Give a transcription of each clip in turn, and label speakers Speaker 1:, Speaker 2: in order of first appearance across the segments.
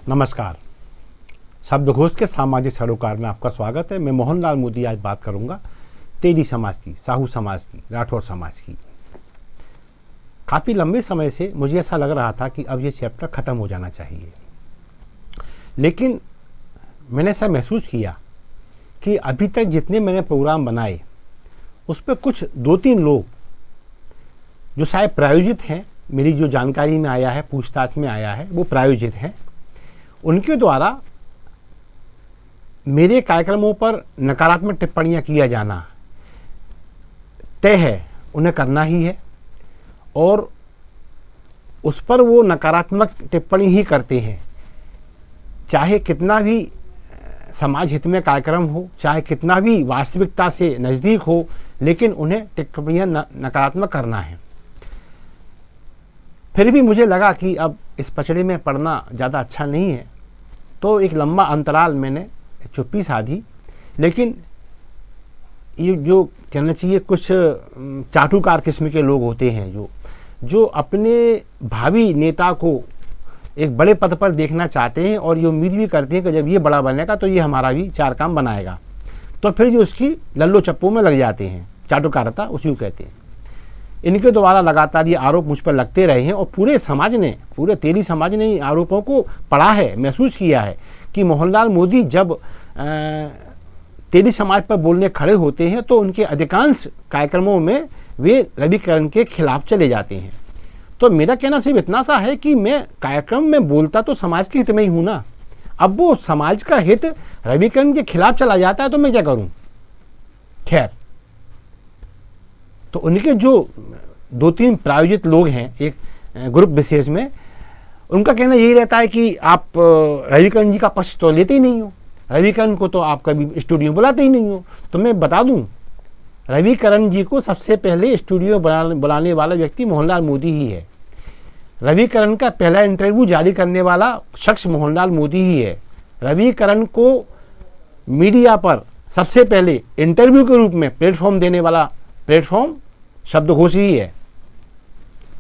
Speaker 1: नमस्कार। शब्दघोष के सामाजिक सरोकार में आपका स्वागत है। मैं मोहनलाल मोदी आज बात करूंगा तेली समाज की, साहू समाज की, राठौर समाज की। काफ़ी लंबे समय से मुझे ऐसा लग रहा था कि अब ये चैप्टर ख़त्म हो जाना चाहिए, लेकिन मैंने ऐसा महसूस किया कि अभी तक जितने मैंने प्रोग्राम बनाए उस पर कुछ 2-3 लोग जो शायद प्रायोजित हैं, मेरी जो जानकारी में आया है, पूछताछ में आया है, वो प्रायोजित हैं। उनके द्वारा मेरे कार्यक्रमों पर नकारात्मक टिप्पणियां किया जाना तय है, उन्हें करना ही है और उस पर वो नकारात्मक टिप्पणी ही करते हैं। चाहे कितना भी समाज हित में कार्यक्रम हो, चाहे कितना भी वास्तविकता से नज़दीक हो, लेकिन उन्हें टिप्पणियां नकारात्मक करना है। फिर भी मुझे लगा कि अब इस पचड़े में पड़ना ज़्यादा अच्छा नहीं है, तो एक लंबा अंतराल मैंने चुप्पी साधी। लेकिन ये जो कहना चाहिए, कुछ चाटुकार किस्म के लोग होते हैं जो अपने भावी नेता को एक बड़े पद पर देखना चाहते हैं और ये उम्मीद भी करते हैं कि जब ये बड़ा बनेगा तो ये हमारा भी चार काम बनाएगा, तो फिर जो उसकी लल्लो चप्पू में लग जाते हैं। चाटुकारता उसी को कहते हैं। इनके द्वारा लगातार ये आरोप मुझ पर लगते रहे हैं और पूरे समाज ने, पूरे तेली समाज ने इन आरोपों को पढ़ा है, महसूस किया है कि मोहनलाल मोदी जब तेली समाज पर बोलने खड़े होते हैं तो उनके अधिकांश कार्यक्रमों में वे रविकरण के खिलाफ चले जाते हैं। तो मेरा कहना सिर्फ इतना सा है कि मैं कार्यक्रम में बोलता तो समाज के हित में ही हूँ ना। अब वो समाज का हित रविकरण के खिलाफ चला जाता है तो मैं क्या करूँ। खैर, तो उनके जो 2-3 प्रायोजित लोग हैं एक ग्रुप विशेष में, उनका कहना यही रहता है कि आप रविकरण जी का पक्ष तो लेते ही नहीं हो, रविकरण को तो आप कभी स्टूडियो बुलाते ही नहीं हो। तो मैं बता दूं, रविकरण जी को सबसे पहले स्टूडियो बुलाने वाला व्यक्ति मोहनलाल मोदी ही है। रविकरण का पहला इंटरव्यू जारी करने वाला शख्स मोहनलाल मोदी ही है। रविकरण को मीडिया पर सबसे पहले इंटरव्यू के रूप में प्लेटफॉर्म देने वाला प्लेटफॉर्म शब्दघोष ही है।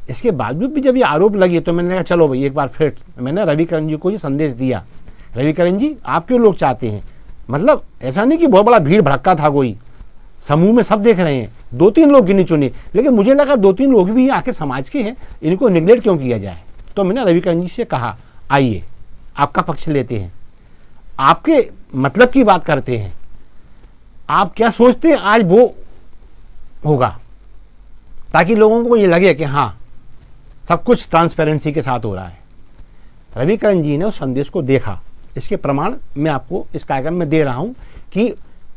Speaker 1: इसके बावजूद भी जब ये आरोप लगे तो मैंने कहा चलो भाई, एक बार फिर मैंने रविकरण जी को ये संदेश दिया, रविकरण जी आप क्यों लोग चाहते हैं, मतलब ऐसा नहीं कि बहुत बड़ा भीड़ भड़का था, कोई समूह में सब देख रहे हैं, 2-3 लोग गिने चुने, लेकिन मुझे लगा 2-3 लोग भी आके समाज के हैं, इनको निगलेक्ट क्यों किया जाए। तो मैंने रविकरण जी से कहा आइए आपका पक्ष लेते हैं, आपके मतलब की बात करते हैं, आप क्या सोचते हैं आज वो होगा, ताकि लोगों को ये लगे कि हाँ सब कुछ ट्रांसपेरेंसी के साथ हो रहा है। रविकरण जी ने उस संदेश को देखा। इसके प्रमाण मैं आपको इस कार्यक्रम में दे रहा हूं कि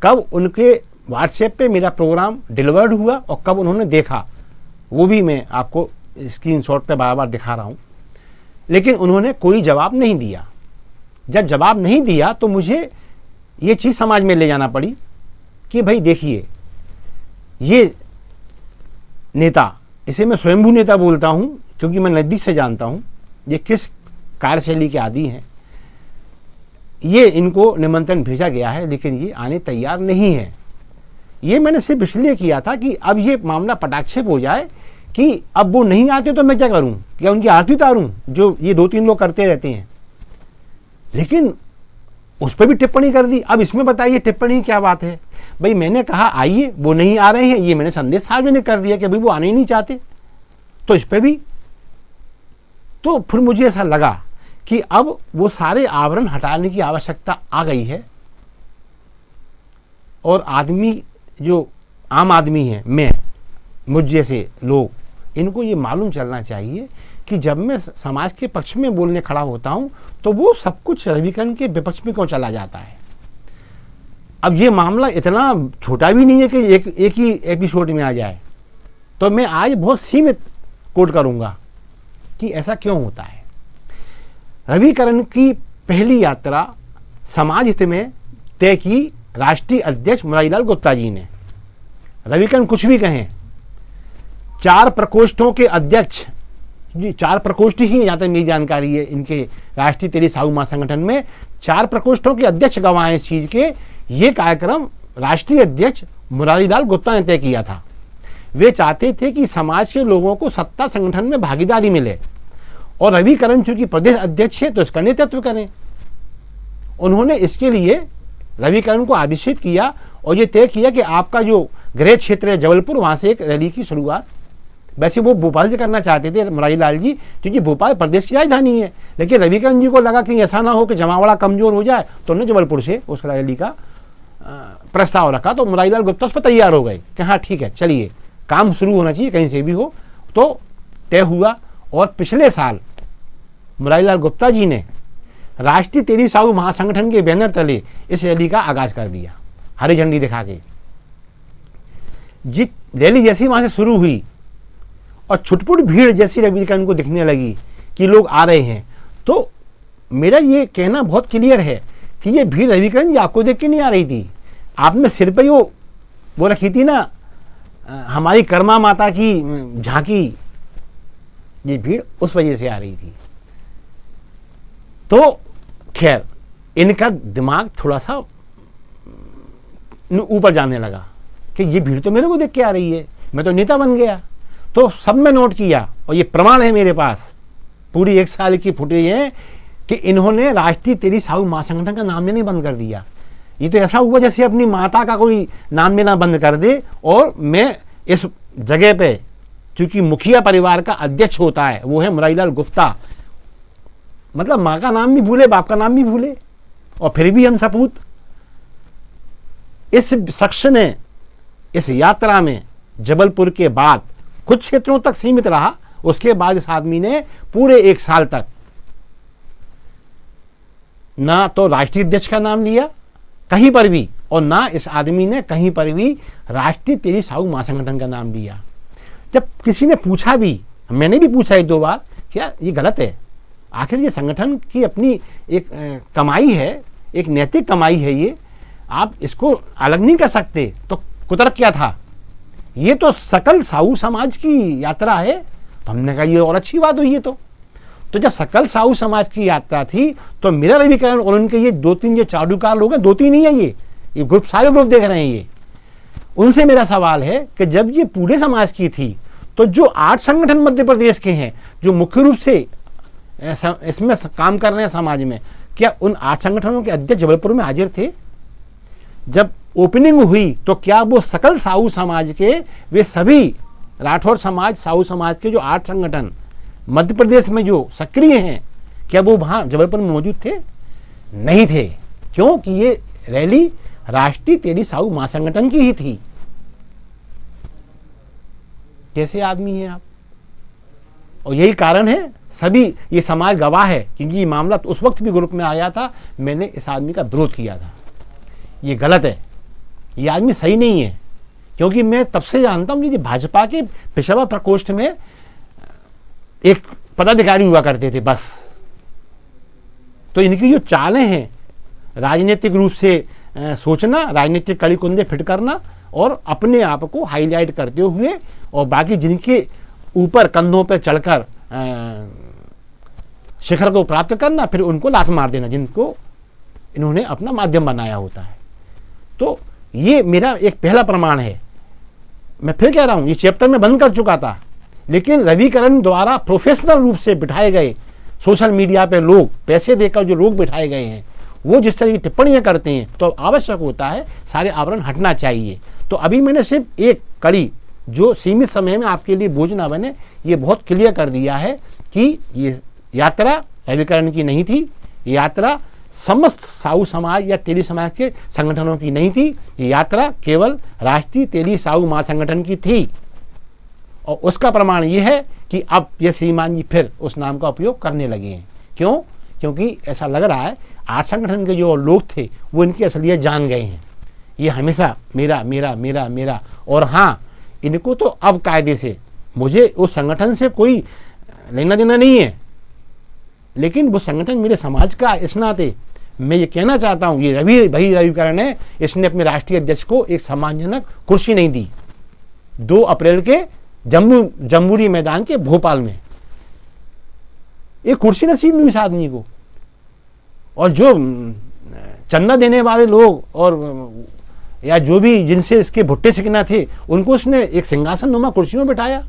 Speaker 1: कब उनके व्हाट्सएप पे मेरा प्रोग्राम डिलीवर्ड हुआ और कब उन्होंने देखा, वो भी मैं आपको स्क्रीनशॉट पे बार बार दिखा रहा हूं। लेकिन उन्होंने कोई जवाब नहीं दिया। जब जवाब नहीं दिया तो मुझे ये चीज़ समाज में ले जाना पड़ी कि भाई देखिए, ये नेता, इसे मैं स्वयंभू नेता बोलता हूं क्योंकि मैं नज़दीक से जानता हूं ये किस कार्यशैली के आदी हैं। ये इनको निमंत्रण भेजा गया है लेकिन ये आने तैयार नहीं है। ये मैंने सिर्फ इसलिए किया था कि अब ये मामला पटाक्षेप हो जाए कि अब वो नहीं आते तो मैं क्या करूं, क्या उनकी आरती उतारूं जो ये 2-3 लोग करते रहते हैं। लेकिन उस पर भी टिप्पणी कर दी। अब इसमें बताइए टिप्पणी क्या बात है। भाई मैंने कहा आइए, वो नहीं आ रहे हैं, ये मैंने संदेश सार्वजनिक कर दिया कि भाई वो आने ही नहीं चाहते, तो इस पर भी तो फिर मुझे ऐसा लगा कि अब वो सारे आवरण हटाने की आवश्यकता आ गई है और आदमी, जो आम आदमी है, मैं, मुझ जैसे लोग, इनको ये मालूम चलना चाहिए कि जब मैं समाज के पक्ष में बोलने खड़ा होता हूं तो वो सब कुछ रविकरण के विपक्ष में क्यों चला जाता है। अब ये मामला इतना छोटा भी नहीं है कि एक ही एपिसोड में आ जाए। तो मैं आज बहुत सीमित कोट करूंगा कि ऐसा क्यों होता है। रविकरण की पहली यात्रा समाज हित में तय की राष्ट्रीय अध्यक्ष मुरारीलाल गुप्ता जी ने। रविकरण कुछ भी कहें, 4 प्रकोष्ठों के अध्यक्ष जी, 4 प्रकोष्ठ ही जहाँ तक मेरी जानकारी है इनके राष्ट्रीय तेली साहू महासंगठन में 4 प्रकोष्ठों के अध्यक्ष गवाह इस चीज के। ये कार्यक्रम राष्ट्रीय अध्यक्ष मुरारीलाल गुप्ता ने तय किया था। वे चाहते थे कि समाज के लोगों को सत्ता संगठन में भागीदारी मिले और रविकरण चूंकि प्रदेश अध्यक्ष है तो इसका नेतृत्व करें। उन्होंने इसके लिए रविकरण को आदेशित किया और ये तय किया कि आपका जो गृह क्षेत्र है जबलपुर, वहां से एक रैली की शुरुआत, वैसे वो भोपाल से करना चाहते थे मुरारी लाल जी, क्योंकि भोपाल प्रदेश की राजधानी है, लेकिन रविकरण जी को लगा कि ऐसा ना हो कि जमावड़ा कमजोर हो जाए, तो उन्होंने जबलपुर से उस रैली का प्रस्ताव रखा। तो मुरारी लाल गुप्ता उस पर तैयार हो गए कि हाँ ठीक है, चलिए काम शुरू होना चाहिए कहीं से भी हो। तो तय हुआ और पिछले साल मुरारी लाल गुप्ता जी ने राष्ट्रीय तेली साहू महासंगठन के बैनर तले इस रैली का आगाज कर दिया, हरी झंडी दिखा के। रैली जैसी वहां से शुरू हुई और छुटपुट भीड़ जैसी रविकरण को दिखने लगी कि लोग आ रहे हैं, तो मेरा ये कहना बहुत क्लियर है कि ये भीड़ रविकरण जी आपको देख के नहीं आ रही थी। आपने सिर पे वो रखी थी ना हमारी कर्मा माता की झांकी, ये भीड़ उस वजह से आ रही थी। तो खैर इनका दिमाग थोड़ा सा ऊपर जाने लगा कि ये भीड़ तो मेरे को देख के आ रही है, मैं तो नेता बन गया। तो सब में नोट किया और ये प्रमाण है मेरे पास, पूरी 1 साल की फुटेज है कि इन्होंने राष्ट्रीय तेली साहू महासंगठन का नाम लेना बंद कर दिया। ये तो ऐसा हुआ जैसे अपनी माता का कोई नाम लेना बंद कर दे। और मैं इस जगह पे, चूंकि मुखिया परिवार का अध्यक्ष होता है वो है मुरारी लाल गुप्ता, मतलब माँ का नाम भी भूले, बाप का नाम भी भूले, और फिर भी हम सपूत। इस शख्स ने इस यात्रा में जबलपुर के बाद कुछ क्षेत्रों तक सीमित रहा, उसके बाद इस आदमी ने पूरे 1 साल तक ना तो राष्ट्रीय अध्यक्ष का नाम लिया कहीं पर भी, और ना इस आदमी ने कहीं पर भी राष्ट्रीय तेली साहू महासंगठन का नाम लिया। जब किसी ने पूछा भी, मैंने भी पूछा 1-2 बार, क्या ये गलत है? आखिर ये संगठन की अपनी एक कमाई है, एक नैतिक कमाई है, ये आप इसको अलग नहीं कर सकते। तो कुतर्क क्या था? ये तो सकल साहू समाज की यात्रा है। तो हमने कहा ये और अच्छी बात हुई है। तो जब सकल साहू समाज की यात्रा थी तो मेरा रविकरण और उनके ये 2-3 जो चाडुकार लोग हैं, 2-3 नहीं है, ये ग्रुप, सारे ग्रुप देख रहे हैं, ये उनसे मेरा सवाल है कि जब ये पूरे समाज की थी तो जो 8 संगठन मध्य प्रदेश के हैं जो मुख्य रूप से इसमें काम कर रहे हैं समाज में, क्या उन 8 संगठनों के अध्यक्ष जबलपुर में हाजिर थे? जब ओपनिंग हुई तो क्या वो सकल साहू समाज के वे सभी राठौर समाज, साहू समाज के जो 8 संगठन मध्य प्रदेश में जो सक्रिय हैं, क्या वो वहां जबलपुर में मौजूद थे? नहीं थे। क्योंकि ये रैली राष्ट्रीय तेली साहू महासंगठन की ही थी। कैसे आदमी हैं आप? और यही कारण है, सभी ये समाज गवाह है, क्योंकि ये मामला तो उस वक्त भी ग्रुप में आया था, मैंने इस आदमी का विरोध किया था। ये गलत है, ये आदमी सही नहीं है। क्योंकि मैं तब से जानता हूं कि भाजपा के पेशवा प्रकोष्ठ में एक पदाधिकारी हुआ करते थे बस। तो इनकी जो चालें हैं, राजनीतिक रूप से सोचना, राजनीतिक कड़ी कुंदे फिट करना और अपने आप को हाईलाइट करते हुए, और बाकी जिनके ऊपर कंधों पे चढ़कर शिखर को प्राप्त करना, फिर उनको लात मार देना जिनको इन्होंने अपना माध्यम बनाया होता है। तो ये मेरा एक पहला प्रमाण है। मैं फिर कह रहा हूं, ये चैप्टर में बंद कर चुका था, लेकिन रविकरण द्वारा प्रोफेशनल रूप से बिठाए गए सोशल मीडिया पे लोग, पैसे देकर जो लोग बिठाए गए हैं, वो जिस तरह की टिप्पणियां करते हैं, तो आवश्यक होता है सारे आवरण हटना चाहिए। तो अभी मैंने सिर्फ एक कड़ी जो सीमित समय में आपके लिए बोझ ना बने, ये बहुत क्लियर कर दिया है कि ये यात्रा रविकरण की नहीं थी, ये यात्रा समस्त साहू समाज या तेली समाज के संगठनों की नहीं थी, ये यात्रा केवल राष्ट्रीय तेली साहू महासंगठन की थी। और उसका प्रमाण ये है कि अब ये श्रीमान जी फिर उस नाम का उपयोग करने लगे हैं। क्यों? क्योंकि ऐसा लग रहा है 8 संगठन के जो लोग थे वो इनकी असलियत जान गए हैं। ये हमेशा मेरा मेरा मेरा मेरा, और हाँ, इनको तो अब कायदे से, मुझे उस संगठन से कोई लेना देना नहीं है, लेकिन वो संगठन मेरे समाज का, इस नाते मैं ये कहना चाहता हूं, ये रविकरण है, इसने अपने राष्ट्रीय अध्यक्ष को एक सम्मानजनक कुर्सी नहीं दी। 2 अप्रैल के जम्बूरी मैदान के भोपाल में एक कुर्सी नसीब नहीं इस आदमी को। और जो चंदा देने वाले लोग और या जो भी जिनसे इसके भुट्टे सिकना थे, उनको उसने एक सिंहासन नुमा कुर्सियों में बिठाया।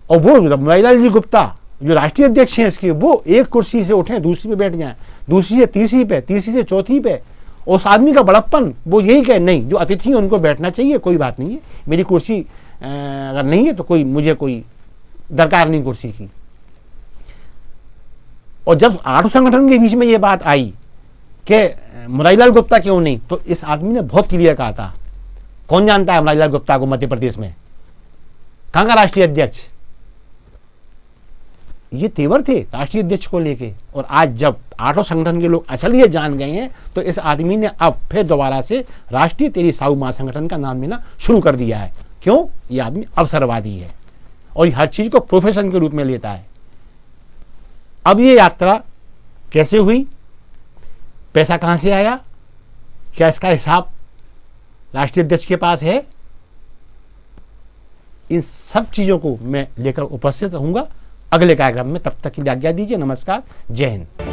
Speaker 1: और वो मुरारी लाल जी गुप्ता जो राष्ट्रीय अध्यक्ष हैं इसके, वो एक कुर्सी से उठें दूसरी पे बैठ जाएं, दूसरी से तीसरी पे, तीसरी से चौथी पे। उस आदमी का बड़प्पन वो यही कहे, नहीं जो अतिथि हैं उनको बैठना चाहिए, कोई बात नहीं है, मेरी कुर्सी अगर नहीं है तो मुझे कोई दरकार नहीं कुर्सी की। और जब आठों संगठन के बीच में ये बात आई कि मुरारीलाल गुप्ता क्यों नहीं, तो इस आदमी ने बहुत क्लियर कहा था, कौन जानता है मुरारीलाल गुप्ता को मध्य प्रदेश में, कहां का राष्ट्रीय अध्यक्ष। ये तेवर थे राष्ट्रीय अध्यक्ष को लेके। और आज जब आठों संगठन के लोग असलियत जान गए हैं, तो इस आदमी ने अब फिर दोबारा से राष्ट्रीय तेरी साहू महासंगठन का नाम लेना शुरू कर दिया है। क्यों? ये आदमी अवसरवादी है और ये हर चीज को प्रोफेशन के रूप में लेता है। अब ये यात्रा कैसे हुई, पैसा कहां से आया, क्या इसका हिसाब राष्ट्रीय अध्यक्ष के पास है, इन सब चीजों को मैं लेकर उपस्थित रहूंगा अगले कार्यक्रम में। तब तक की आज्ञा दीजिए। नमस्कार, जय हिंद।